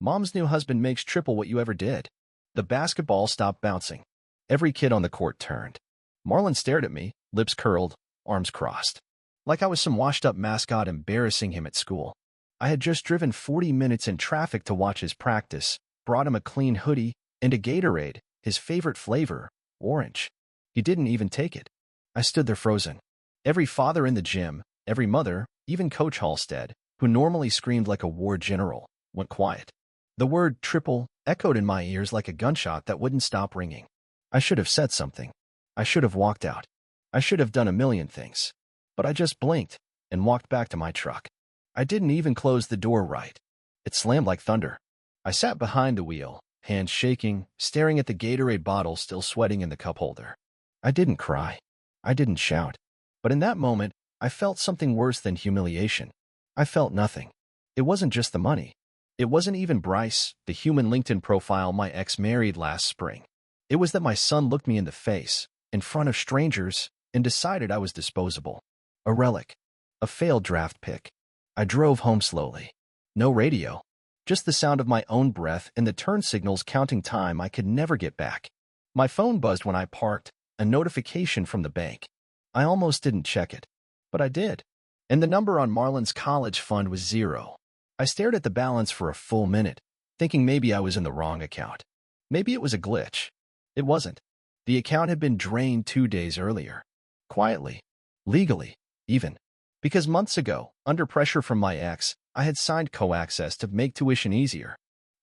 Mom's new husband makes triple what you ever did. The basketball stopped bouncing. Every kid on the court turned. Marlon stared at me, lips curled, arms crossed. Like I was some washed-up mascot embarrassing him at school. I had just driven 40 minutes in traffic to watch his practice, brought him a clean hoodie, and a Gatorade, his favorite flavor, orange. He didn't even take it. I stood there frozen. Every father in the gym, every mother, even Coach Halstead, who normally screamed like a war general, went quiet. The word triple echoed in my ears like a gunshot that wouldn't stop ringing. I should have said something. I should have walked out. I should have done a million things. But I just blinked and walked back to my truck. I didn't even close the door right. It slammed like thunder. I sat behind the wheel, hands shaking, staring at the Gatorade bottle still sweating in the cup holder. I didn't cry. I didn't shout. But in that moment, I felt something worse than humiliation. I felt nothing. It wasn't just the money. It wasn't even Bryce, the human LinkedIn profile my ex married last spring. It was that my son looked me in the face, in front of strangers, and decided I was disposable. A relic. A failed draft pick. I drove home slowly. No radio. Just the sound of my own breath and the turn signals counting time I could never get back. My phone buzzed when I parked, a notification from the bank. I almost didn't check it, but I did. And the number on Marlon's college fund was 0. I stared at the balance for a full minute, thinking maybe I was in the wrong account. Maybe it was a glitch. It wasn't. The account had been drained 2 days earlier. Quietly. Legally, even. Because months ago, under pressure from my ex, I had signed co-access to make tuition easier.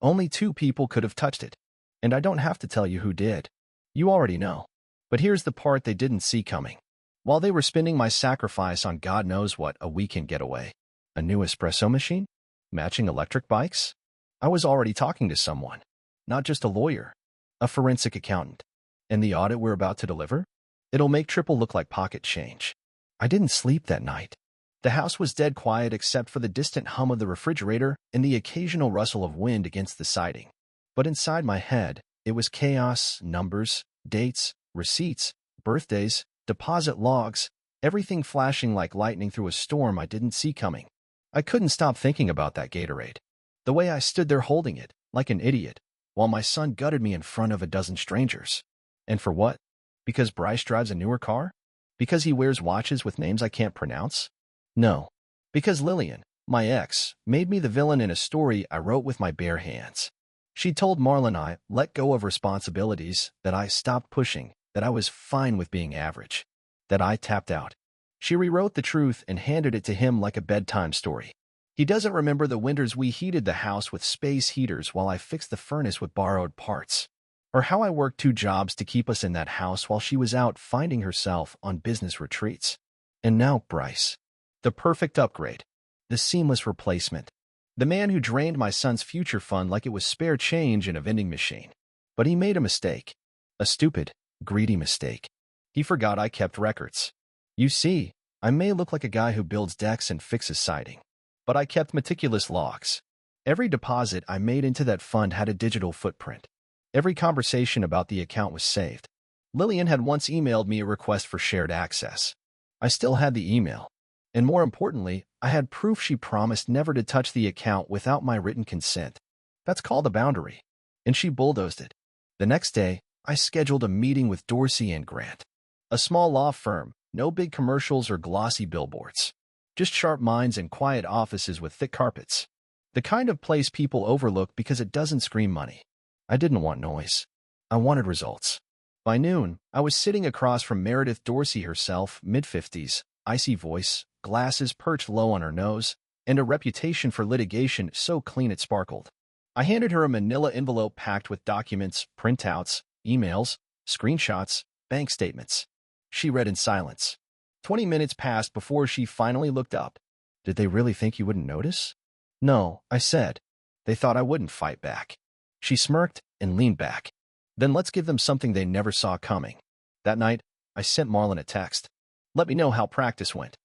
Only 2 people could have touched it. And I don't have to tell you who did. You already know. But here's the part they didn't see coming. While they were spending my sacrifice on God knows what, a weekend getaway, a new espresso machine, matching electric bikes, I was already talking to someone. Not just a lawyer. A forensic accountant. And the audit we're about to deliver? It'll make triple look like pocket change. I didn't sleep that night. The house was dead quiet except for the distant hum of the refrigerator and the occasional rustle of wind against the siding. But inside my head, it was chaos, numbers, dates, receipts, birthdays, deposit logs, everything flashing like lightning through a storm I didn't see coming. I couldn't stop thinking about that Gatorade. The way I stood there holding it, like an idiot, while my son gutted me in front of a dozen strangers. And for what? Because Bryce drives a newer car? Because he wears watches with names I can't pronounce? No. Because Lillian, my ex, made me the villain in a story I wrote with my bare hands. She told Marlon I let go of responsibilities, that I stopped pushing, that I was fine with being average, that I tapped out. She rewrote the truth and handed it to him like a bedtime story. He doesn't remember the winters we heated the house with space heaters while I fixed the furnace with borrowed parts, or how I worked 2 jobs to keep us in that house while she was out finding herself on business retreats. And now Bryce. The perfect upgrade. The seamless replacement. The man who drained my son's future fund like it was spare change in a vending machine. But he made a mistake. A stupid, greedy mistake. He forgot I kept records. You see, I may look like a guy who builds decks and fixes siding, but I kept meticulous logs. Every deposit I made into that fund had a digital footprint. Every conversation about the account was saved. Lillian had once emailed me a request for shared access. I still had the email. And more importantly, I had proof she promised never to touch the account without my written consent. That's called a boundary. And she bulldozed it. The next day, I scheduled a meeting with Dorsey and Grant. A small law firm, no big commercials or glossy billboards. Just sharp minds and quiet offices with thick carpets. The kind of place people overlook because it doesn't scream money. I didn't want noise. I wanted results. By noon, I was sitting across from Meredith Dorsey herself, mid-50s, icy voice, glasses perched low on her nose, and a reputation for litigation so clean it sparkled. I handed her a manila envelope packed with documents, printouts, emails, screenshots, bank statements. She read in silence. 20 minutes passed before she finally looked up. Did they really think you wouldn't notice? No, I said. They thought I wouldn't fight back. She smirked and leaned back. Then let's give them something they never saw coming. That night, I sent Marlon a text. Let me know how practice went.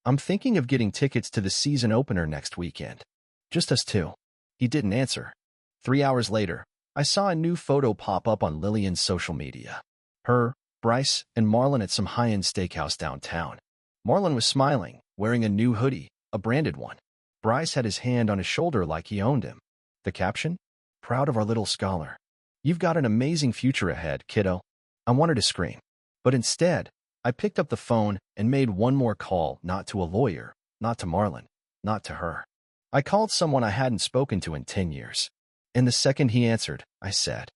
I'm thinking of getting tickets to the season opener next weekend. Just us 2. He didn't answer. 3 hours later, I saw a new photo pop up on Lillian's social media. Her, Bryce, and Marlon at some high-end steakhouse downtown. Marlon was smiling, wearing a new hoodie, a branded one. Bryce had his hand on his shoulder like he owned him. The caption? Proud of our little scholar. You've got an amazing future ahead, kiddo. I wanted to scream. But instead, I picked up the phone and made one more call, not to a lawyer, not to Marlon, not to her. I called someone I hadn't spoken to in 10 years. And the second he answered, I said,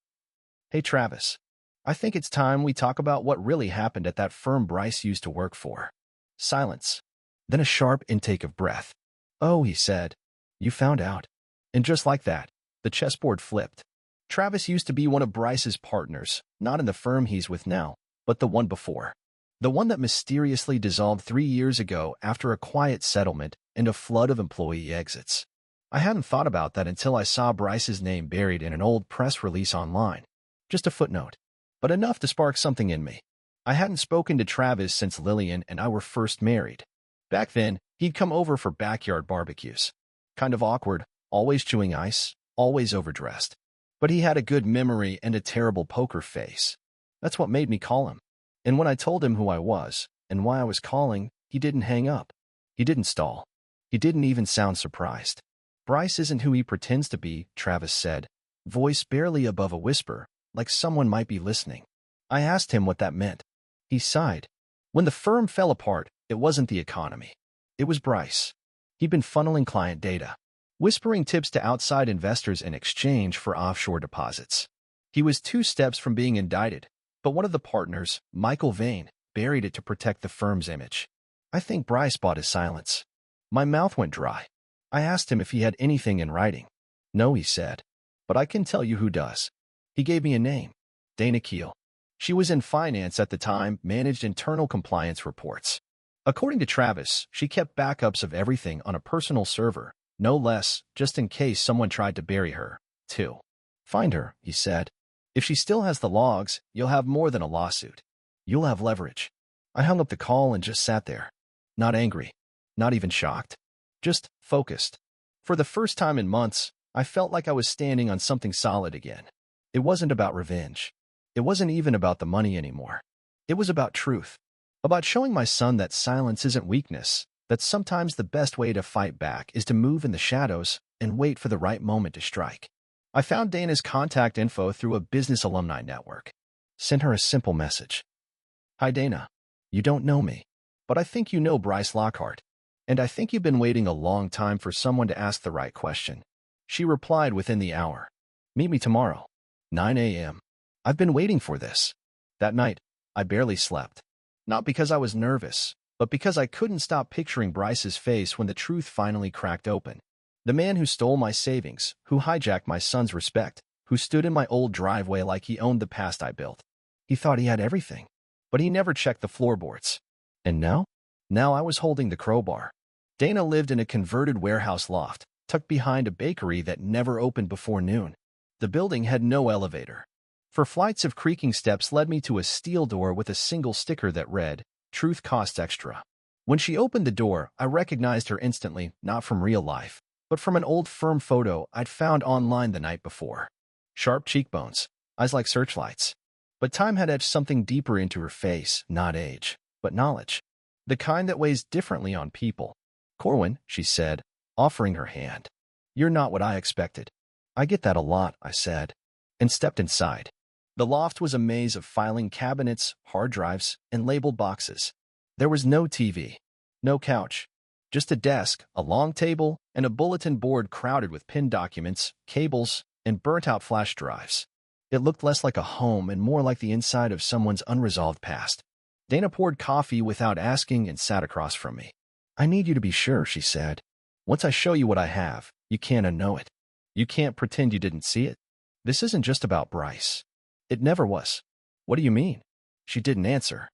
"Hey, Travis. I think it's time we talk about what really happened at that firm Bryce used to work for." Silence. Then a sharp intake of breath. "Oh," he said, "you found out." And just like that, the chessboard flipped. Travis used to be one of Bryce's partners, not in the firm he's with now, but the one before. The one that mysteriously dissolved 3 years ago after a quiet settlement and a flood of employee exits. I hadn't thought about that until I saw Bryce's name buried in an old press release online. Just a footnote, but enough to spark something in me. I hadn't spoken to Travis since Lillian and I were first married. Back then, he'd come over for backyard barbecues. Kind of awkward, always chewing ice, always overdressed. But he had a good memory and a terrible poker face. That's what made me call him. And when I told him who I was and why I was calling, he didn't hang up. He didn't stall. He didn't even sound surprised. "Bryce isn't who he pretends to be," Travis said, voice barely above a whisper, like someone might be listening. I asked him what that meant. He sighed. When the firm fell apart, it wasn't the economy. It was Bryce. He'd been funneling client data, whispering tips to outside investors in exchange for offshore deposits. He was 2 steps from being indicted, but one of the partners, Michael Vane, buried it to protect the firm's image. I think Bryce bought his silence. My mouth went dry. I asked him if he had anything in writing. "No," he said, "but I can tell you who does." He gave me a name, Dana Keel. She was in finance at the time, managed internal compliance reports. According to Travis, she kept backups of everything on a personal server, no less, just in case someone tried to bury her, too. "Find her," he said. "If she still has the logs, you'll have more than a lawsuit. You'll have leverage." I hung up the call and just sat there. Not angry, not even shocked, just focused. For the first time in months, I felt like I was standing on something solid again. It wasn't about revenge. It wasn't even about the money anymore. It was about truth. About showing my son that silence isn't weakness, that sometimes the best way to fight back is to move in the shadows and wait for the right moment to strike. I found Dana's contact info through a business alumni network. Sent her a simple message. "Hi, Dana. You don't know me, but I think you know Bryce Lockhart. And I think you've been waiting a long time for someone to ask the right question." She replied within the hour. "Meet me tomorrow, 9 a.m. I've been waiting for this." That night, I barely slept. Not because I was nervous, but because I couldn't stop picturing Bryce's face when the truth finally cracked open. The man who stole my savings, who hijacked my son's respect, who stood in my old driveway like he owned the past I built. He thought he had everything, but he never checked the floorboards. And now? Now I was holding the crowbar. Dana lived in a converted warehouse loft, tucked behind a bakery that never opened before noon. The building had no elevator. For flights of creaking steps led me to a steel door with a single sticker that read, "Truth costs extra." When she opened the door, I recognized her instantly, not from real life, but from an old firm photo I'd found online the night before. Sharp cheekbones, eyes like searchlights. But time had etched something deeper into her face, not age, but knowledge. The kind that weighs differently on people. "Corwin," she said, offering her hand. "You're not what I expected." "I get that a lot," I said, and stepped inside. The loft was a maze of filing cabinets, hard drives, and labeled boxes. There was no TV, no couch, just a desk, a long table, and a bulletin board crowded with pinned documents, cables, and burnt-out flash drives. It looked less like a home and more like the inside of someone's unresolved past. Dana poured coffee without asking and sat across from me. "I need you to be sure," she said. "Once I show you what I have, you can't unknow it. You can't pretend you didn't see it. This isn't just about Bryce. It never was." "What do you mean?" She didn't answer.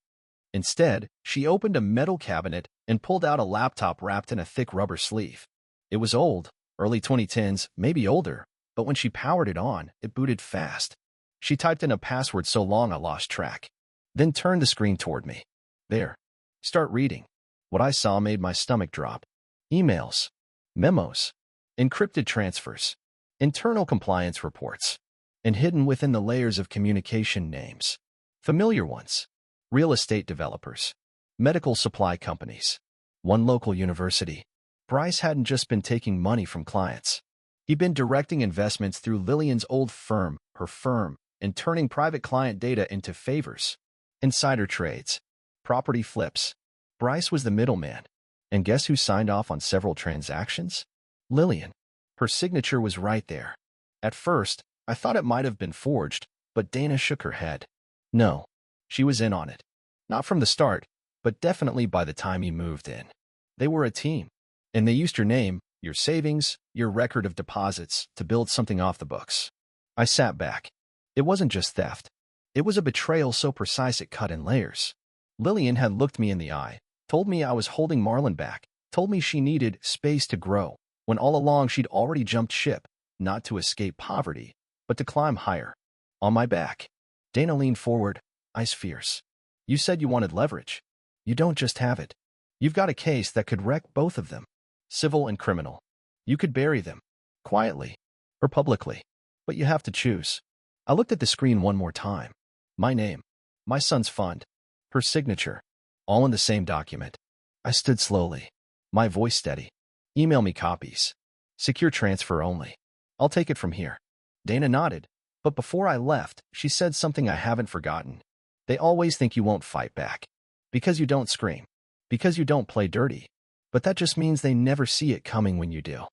Instead, she opened a metal cabinet and pulled out a laptop wrapped in a thick rubber sleeve. It was old, early 2010s, maybe older, but when she powered it on, it booted fast. She typed in a password so long I lost track, then turned the screen toward me. "There. Start reading." What I saw made my stomach drop. Emails, memos, encrypted transfers, internal compliance reports, and hidden within the layers of communication names. Familiar ones. Real estate developers, medical supply companies, one local university. Bryce hadn't just been taking money from clients. He'd been directing investments through Lillian's old firm, her firm, and turning private client data into favors. Insider trades. Property flips. Bryce was the middleman. And guess who signed off on several transactions? Lillian. Her signature was right there. At first, I thought it might have been forged, but Dana shook her head. No, she was in on it. Not from the start, but definitely by the time he moved in. They were a team, and they used your name, your savings, your record of deposits to build something off the books. I sat back. It wasn't just theft. It was a betrayal so precise it cut in layers. Lillian had looked me in the eye, told me I was holding Marlon back, told me she needed space to grow, when all along she'd already jumped ship, not to escape poverty, but to climb higher. On my back. Dana leaned forward, eyes fierce. You said you wanted leverage. You don't just have it. You've got a case that could wreck both of them. Civil and criminal. You could bury them. Quietly. Or publicly. But you have to choose. I looked at the screen one more time. My name. My son's fund. Her signature. All in the same document. I stood slowly. My voice steady. Email me copies. Secure transfer only. I'll take it from here. Dana nodded. But before I left, she said something I haven't forgotten. They always think you won't fight back. Because you don't scream. Because you don't play dirty. But that just means they never see it coming when you do.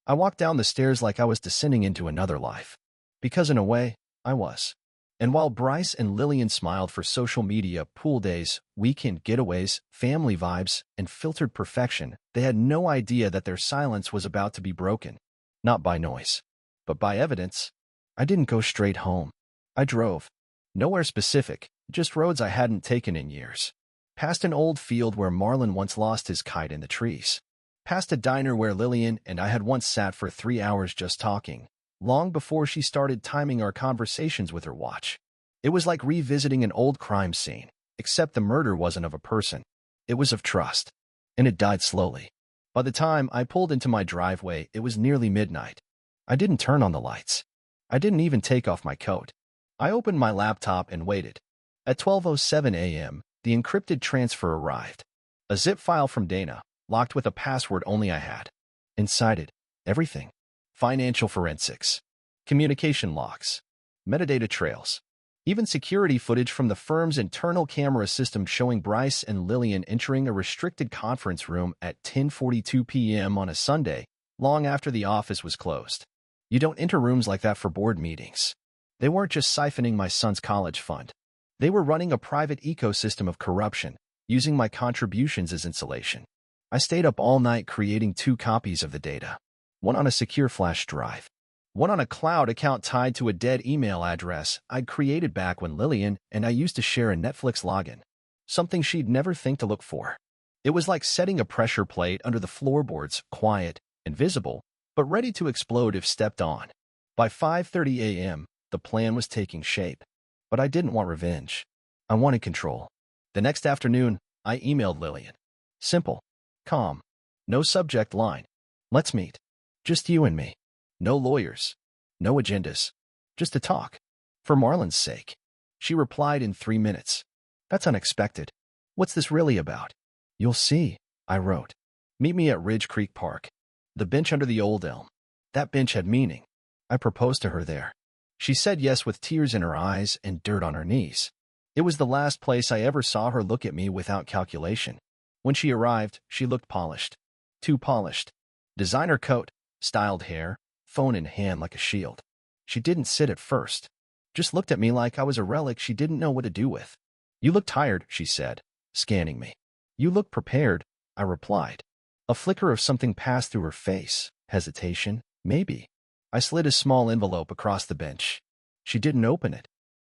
I walked down the stairs like I was descending into another life. Because in a way, I was. And while Bryce and Lillian smiled for social media, pool days, weekend getaways, family vibes, and filtered perfection, they had no idea that their silence was about to be broken. Not by noise, but by evidence. I didn't go straight home. I drove. Nowhere specific, just roads I hadn't taken in years. Past an old field where Marlon once lost his kite in the trees. Past a diner where Lillian and I had once sat for 3 hours just talking, long before she started timing our conversations with her watch. It was like revisiting an old crime scene, except the murder wasn't of a person. It was of trust. And it died slowly. By the time I pulled into my driveway, it was nearly midnight. I didn't turn on the lights. I didn't even take off my coat. I opened my laptop and waited. At 12:07 a.m., the encrypted transfer arrived. A zip file from Dana, locked with a password only I had. Inside it, everything. Financial forensics. Communication logs. Metadata trails. Even security footage from the firm's internal camera system showing Bryce and Lillian entering a restricted conference room at 10:42 p.m. on a Sunday, long after the office was closed. You don't enter rooms like that for board meetings. They weren't just siphoning my son's college fund. They were running a private ecosystem of corruption, using my contributions as insulation. I stayed up all night creating 2 copies of the data. One on a secure flash drive. One on a cloud account tied to a dead email address I'd created back when Lillian and I used to share a Netflix login. Something she'd never think to look for. It was like setting a pressure plate under the floorboards, quiet, invisible, but ready to explode if stepped on. By 5:30 a.m., the plan was taking shape. But I didn't want revenge. I wanted control. The next afternoon, I emailed Lillian. Simple. Calm. No subject line. Let's meet. Just you and me. No lawyers. No agendas. Just to talk. For Marlon's sake. She replied in 3 minutes. That's unexpected. What's this really about? You'll see, I wrote. Meet me at Ridge Creek Park. The bench under the old elm. That bench had meaning. I proposed to her there. She said yes with tears in her eyes and dirt on her knees. It was the last place I ever saw her look at me without calculation. When she arrived, she looked polished. Too polished. Designer coat, styled hair, phone in hand like a shield. She didn't sit at first. Just looked at me like I was a relic she didn't know what to do with. You look tired, she said, scanning me. You look prepared, I replied. A flicker of something passed through her face. Hesitation, maybe. I slid a small envelope across the bench. She didn't open it.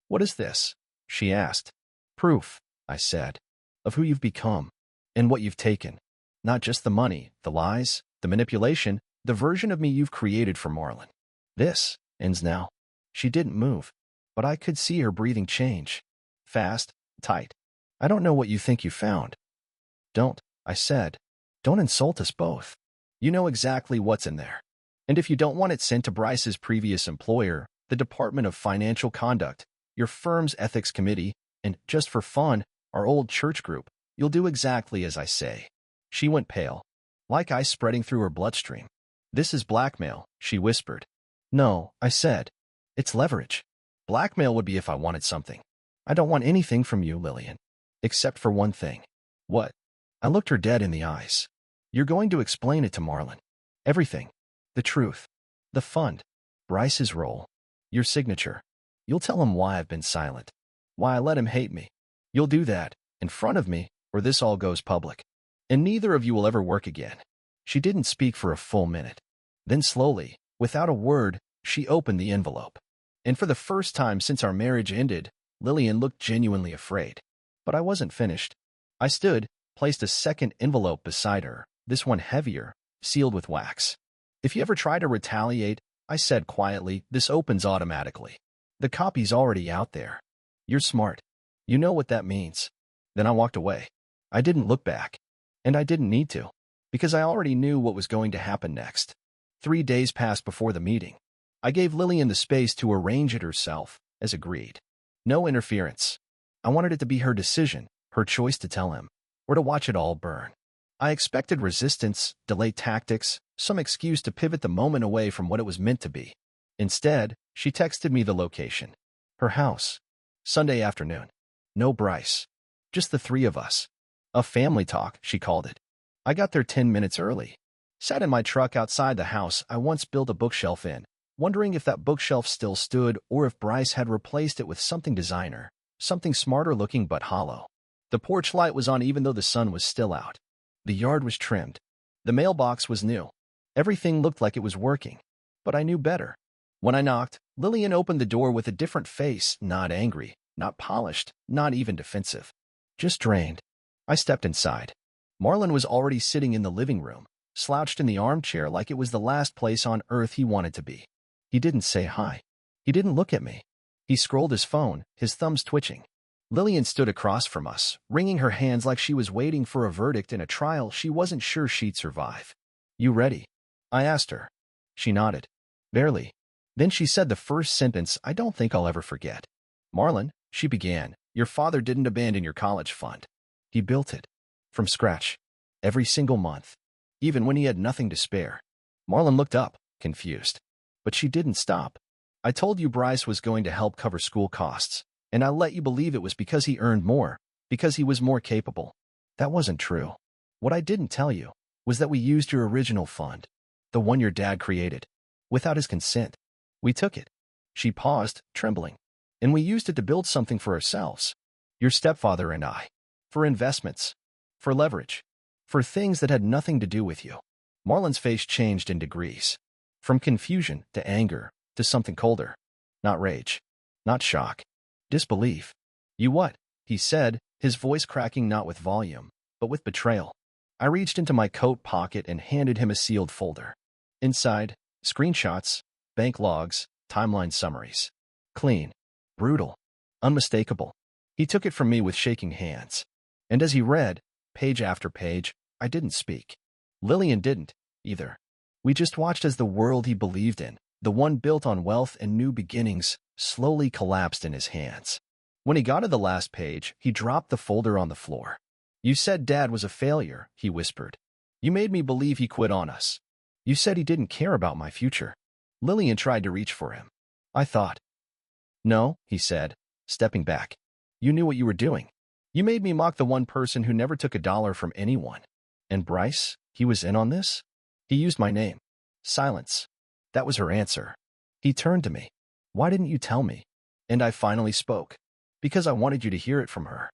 What is this? She asked. Proof, I said, of who you've become and what you've taken. Not just the money, the lies, the manipulation, the version of me you've created for Marlon. This ends now. She didn't move, but I could see her breathing change. Fast, tight. I don't know what you think you found. Don't, I said. Don't insult us both. You know exactly what's in there. And if you don't want it sent to Bryce's previous employer, the Department of Financial Conduct, your firm's ethics committee, and just for fun, our old church group, you'll do exactly as I say. She went pale, like ice spreading through her bloodstream. This is blackmail, she whispered. No, I said. It's leverage. Blackmail would be if I wanted something. I don't want anything from you, Lillian. Except for one thing. What? I looked her dead in the eyes. You're going to explain it to Marlon. Everything. The truth. The fund. Bryce's role. Your signature. You'll tell him why I've been silent. Why I let him hate me. You'll do that, in front of me, or this all goes public. And neither of you will ever work again. She didn't speak for a full minute. Then slowly, without a word, she opened the envelope. And for the first time since our marriage ended, Lillian looked genuinely afraid. But I wasn't finished. I stood, placed a second envelope beside her, this one heavier, sealed with wax. If you ever try to retaliate, I said quietly, this opens automatically. The copy's already out there. You're smart. You know what that means. Then I walked away. I didn't look back. And I didn't need to, because I already knew what was going to happen next. 3 days passed before the meeting. I gave Lillian the space to arrange it herself, as agreed. No interference. I wanted it to be her decision, her choice to tell him, or to watch it all burn. I expected resistance, delayed tactics, some excuse to pivot the moment away from what it was meant to be. Instead, she texted me the location. Her house. Sunday afternoon. No Bryce. Just the three of us. A family talk, she called it. I got there 10 minutes early. Sat in my truck outside the house I once built a bookshelf in, wondering if that bookshelf still stood or if Bryce had replaced it with something designer, something smarter looking but hollow. The porch light was on even though the sun was still out. The yard was trimmed. The mailbox was new. Everything looked like it was working. But I knew better. When I knocked, Lillian opened the door with a different face, not angry, not polished, not even defensive. Just drained. I stepped inside. Marlon was already sitting in the living room, slouched in the armchair like it was the last place on earth he wanted to be. He didn't say hi. He didn't look at me. He scrolled his phone, his thumbs twitching. Lillian stood across from us, wringing her hands like she was waiting for a verdict in a trial she wasn't sure she'd survive. You ready? I asked her. She nodded. Barely. Then she said the first sentence I don't think I'll ever forget. Marlon, she began, your father didn't abandon your college fund. He built it. From scratch. Every single month. Even when he had nothing to spare. Marlon looked up, confused. But she didn't stop. I told you Bryce was going to help cover school costs, and I let you believe it was because he earned more, because he was more capable. That wasn't true. What I didn't tell you was that we used your original fund, the one your dad created, without his consent. We took it. She paused, trembling. And we used it to build something for ourselves. Your stepfather and I. For investments. For leverage. For things that had nothing to do with you. Marlon's face changed in degrees. From confusion to anger to something colder. Not rage. Not shock. Disbelief. You what? He said, his voice cracking not with volume, but with betrayal. I reached into my coat pocket and handed him a sealed folder. Inside, screenshots, bank logs, timeline summaries. Clean. Brutal. Unmistakable. He took it from me with shaking hands. And as he read, page after page, I didn't speak. Lillian didn't, either. We just watched as the world he believed in, the one built on wealth and new beginnings, slowly collapsed in his hands. When he got to the last page, he dropped the folder on the floor. You said Dad was a failure, he whispered. You made me believe he quit on us. You said he didn't care about my future. Lillian tried to reach for him. I thought. No, he said, stepping back. You knew what you were doing. You made me mock the one person who never took $1 from anyone. And Bryce, he was in on this? He used my name. Silence. That was her answer. He turned to me. Why didn't you tell me? And I finally spoke. Because I wanted you to hear it from her.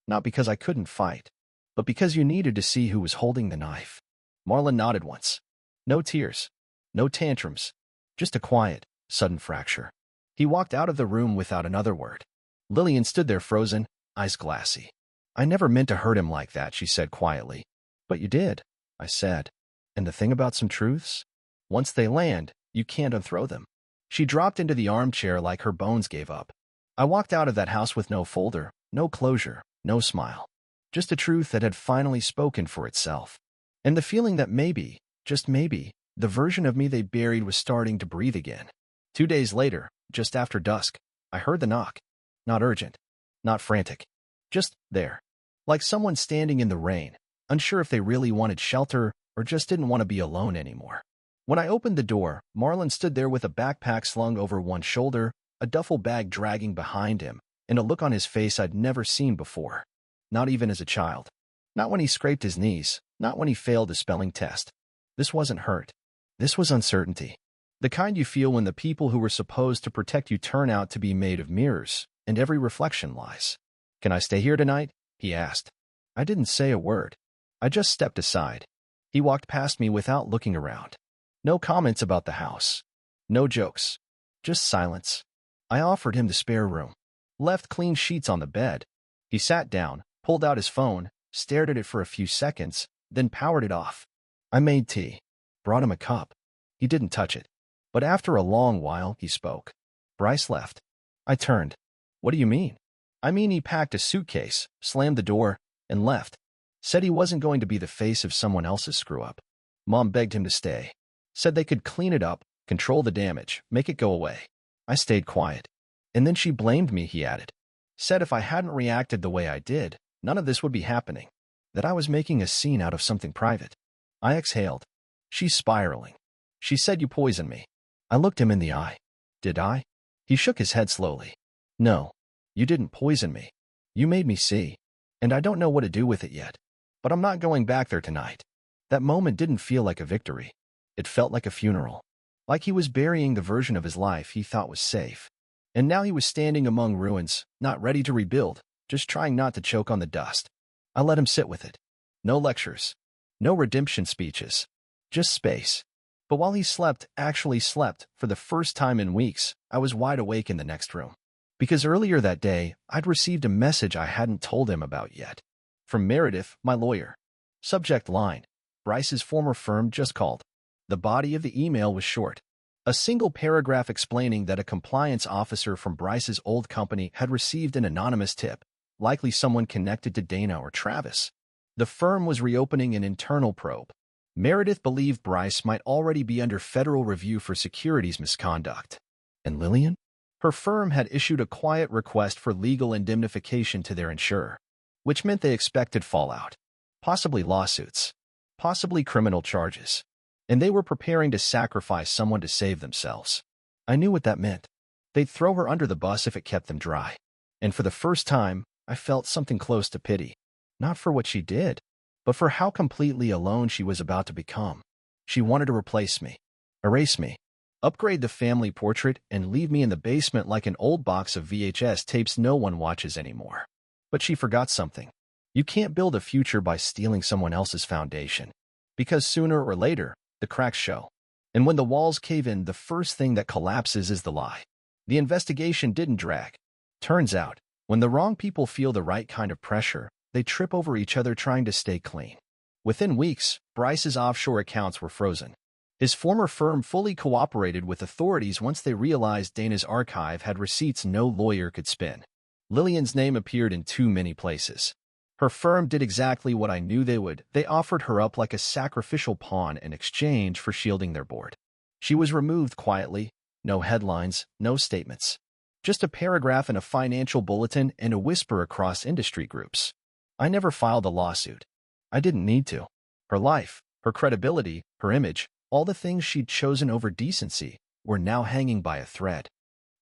Not because I couldn't fight, but because you needed to see who was holding the knife. Marlon nodded once. No tears. No tantrums. Just a quiet, sudden fracture. He walked out of the room without another word. Lillian stood there frozen, eyes glassy. I never meant to hurt him like that, she said quietly. But you did, I said. And the thing about some truths? Once they land, you can't unthrow them. She dropped into the armchair like her bones gave up. I walked out of that house with no folder, no closure, no smile. Just a truth that had finally spoken for itself. And the feeling that maybe, just maybe, the version of me they buried was starting to breathe again. 2 days later, just after dusk, I heard the knock. Not urgent. Not frantic. Just there. Like someone standing in the rain, unsure if they really wanted shelter or just didn't want to be alone anymore. When I opened the door, Marlon stood there with a backpack slung over one shoulder, a duffel bag dragging behind him, and a look on his face I'd never seen before. Not even as a child. Not when he scraped his knees, not when he failed a spelling test. This wasn't hurt. This was uncertainty. The kind you feel when the people who were supposed to protect you turn out to be made of mirrors, and every reflection lies. "Can I stay here tonight?" he asked. I didn't say a word. I just stepped aside. He walked past me without looking around. No comments about the house. No jokes. Just silence. I offered him the spare room. Left clean sheets on the bed. He sat down, pulled out his phone, stared at it for a few seconds, then powered it off. I made tea. Brought him a cup. He didn't touch it. But after a long while, he spoke. "Bryce left." I turned. "What do you mean?" "I mean he packed a suitcase, slammed the door, and left. Said he wasn't going to be the face of someone else's screw-up. Mom begged him to stay. Said they could clean it up, control the damage, make it go away." I stayed quiet. "And then she blamed me," he added. "Said if I hadn't reacted the way I did, none of this would be happening. That I was making a scene out of something private." I exhaled. "She's spiraling. She said you poisoned me." I looked him in the eye. "Did I?" He shook his head slowly. "No. You didn't poison me. You made me see. And I don't know what to do with it yet. But I'm not going back there tonight." That moment didn't feel like a victory. It felt like a funeral. Like he was burying the version of his life he thought was safe. And now he was standing among ruins, not ready to rebuild, just trying not to choke on the dust. I let him sit with it. No lectures. No redemption speeches. Just space. But while he slept, actually slept, for the first time in weeks, I was wide awake in the next room. Because earlier that day, I'd received a message I hadn't told him about yet. From Meredith, my lawyer. Subject line: Bryce's former firm just called. The body of the email was short. A single paragraph explaining that a compliance officer from Bryce's old company had received an anonymous tip, likely someone connected to Dana or Travis. The firm was reopening an internal probe. Meredith believed Bryce might already be under federal review for securities misconduct. And Lillian? Her firm had issued a quiet request for legal indemnification to their insurer, which meant they expected fallout. Possibly lawsuits. Possibly criminal charges. And they were preparing to sacrifice someone to save themselves. I knew what that meant. They'd throw her under the bus if it kept them dry. And for the first time, I felt something close to pity. Not for what she did, but for how completely alone she was about to become. She wanted to replace me, erase me, upgrade the family portrait, and leave me in the basement like an old box of VHS tapes no one watches anymore. But she forgot something. You can't build a future by stealing someone else's foundation. Because sooner or later, the cracks show. And when the walls cave in, the first thing that collapses is the lie. The investigation didn't drag. Turns out, when the wrong people feel the right kind of pressure, they trip over each other trying to stay clean. Within weeks, Bryce's offshore accounts were frozen. His former firm fully cooperated with authorities once they realized Dana's archive had receipts no lawyer could spin. Lillian's name appeared in too many places. Her firm did exactly what I knew they would. They offered her up like a sacrificial pawn in exchange for shielding their board. She was removed quietly. No headlines, no statements. Just a paragraph in a financial bulletin and a whisper across industry groups. I never filed a lawsuit. I didn't need to. Her life, her credibility, her image, all the things she'd chosen over decency, were now hanging by a thread.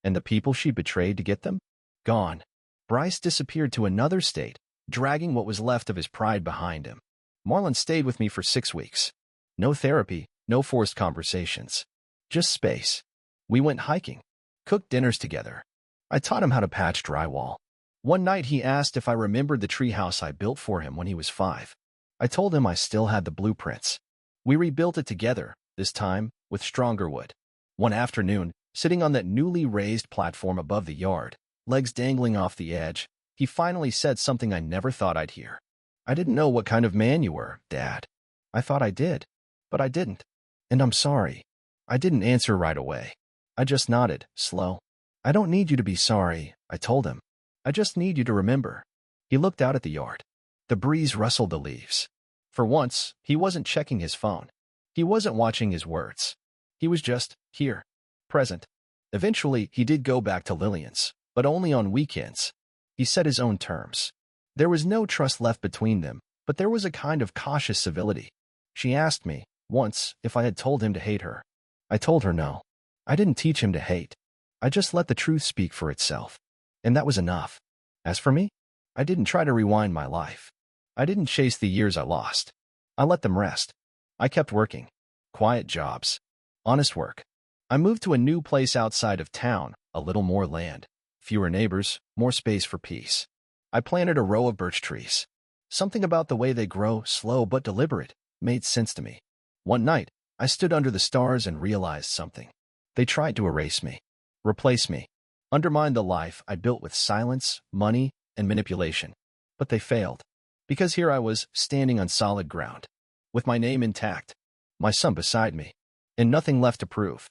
And the people she betrayed to get them? Gone. Bryce disappeared to another state, dragging what was left of his pride behind him. Marlon stayed with me for 6 weeks. No therapy, no forced conversations. Just space. We went hiking. Cooked dinners together. I taught him how to patch drywall. One night he asked if I remembered the treehouse I built for him when he was 5. I told him I still had the blueprints. We rebuilt it together, this time with stronger wood. One afternoon, sitting on that newly raised platform above the yard, legs dangling off the edge, he finally said something I never thought I'd hear. "I didn't know what kind of man you were, Dad." I thought I did, but I didn't. "And I'm sorry." I didn't answer right away. I just nodded, slow. "I don't need you to be sorry," I told him. "I just need you to remember." He looked out at the yard. The breeze rustled the leaves. For once, he wasn't checking his phone. He wasn't watching his words. He was just here, present. Eventually, he did go back to Lillian's, but only on weekends. He set his own terms. There was no trust left between them, but there was a kind of cautious civility. She asked me, Once, if I had told him to hate her, I told her no. I didn't teach him to hate. I just let the truth speak for itself. And that was enough. As for me, I didn't try to rewind my life. I didn't chase the years I lost. I let them rest. I kept working. Quiet jobs. Honest work. I moved to a new place outside of town, a little more land. Fewer neighbors, more space for peace. I planted a row of birch trees. Something about the way they grow, slow but deliberate, made sense to me. One night, I stood under the stars and realized something. They tried to erase me, replace me, undermine the life I built with silence, money, and manipulation. But they failed. Because here I was, standing on solid ground, with my name intact, my son beside me, and nothing left to prove.